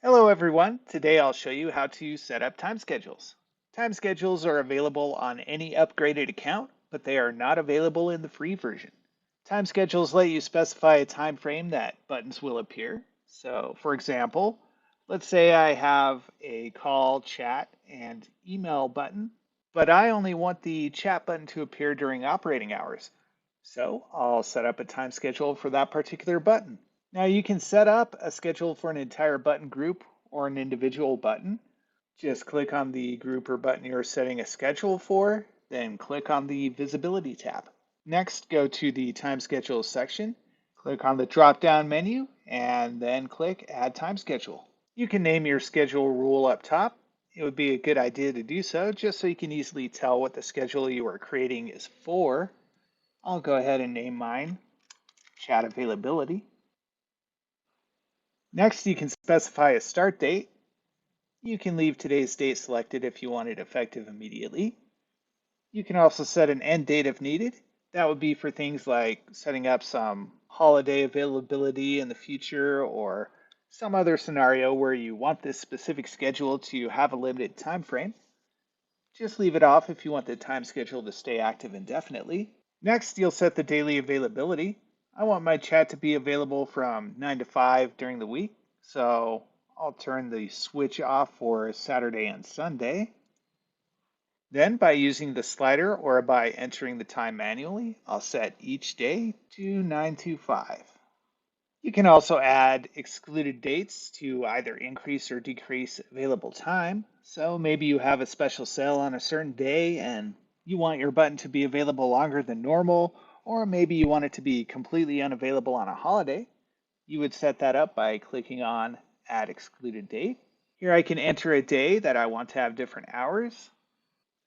Hello everyone. Today I'll show you how to set up time schedules. Time schedules are available on any upgraded account, but they are not available in the free version. Time schedules let you specify a time frame that buttons will appear. So for example, let's say I have a call, chat, and email button, but I only want the chat button to appear during operating hours. So I'll set up a time schedule for that particular button. Now you can set up a schedule for an entire button group or an individual button. Just click on the group or button you're setting a schedule for, then click on the Visibility tab. Next, go to the Time Schedule section, click on the drop-down menu, and then click Add Time Schedule. You can name your schedule rule up top. It would be a good idea to do so, just so you can easily tell what the schedule you are creating is for. I'll go ahead and name mine Chat Availability. Next, you can specify a start date. You can leave today's date selected if you want it effective immediately. You can also set an end date if needed. That would be for things like setting up some holiday availability in the future or some other scenario where you want this specific schedule to have a limited time frame. Just leave it off if you want the time schedule to stay active indefinitely. Next, you'll set the daily availability. I want my chat to be available from 9 to 5 during the week, so I'll turn the switch off for Saturday and Sunday. Then, by using the slider or by entering the time manually, I'll set each day to 9 to 5. You can also add excluded dates to either increase or decrease available time. So maybe you have a special sale on a certain day and you want your button to be available longer than normal, or maybe you want it to be completely unavailable on a holiday. You would set that up by clicking on Add Excluded Date. Here I can enter a day that I want to have different hours,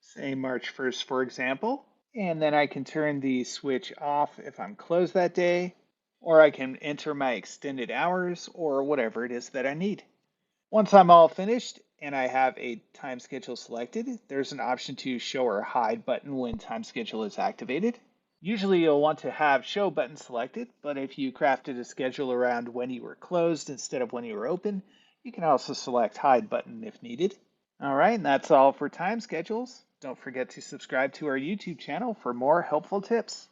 say March 1st, for example, and then I can turn the switch off if I'm closed that day, or I can enter my extended hours or whatever it is that I need. Once I'm all finished and I have a time schedule selected, there's an option to show or hide button when time schedule is activated. Usually you'll want to have show button selected, but if you crafted a schedule around when you were closed instead of when you were open, you can also select hide button if needed. All right, and that's all for time schedules. Don't forget to subscribe to our YouTube channel for more helpful tips.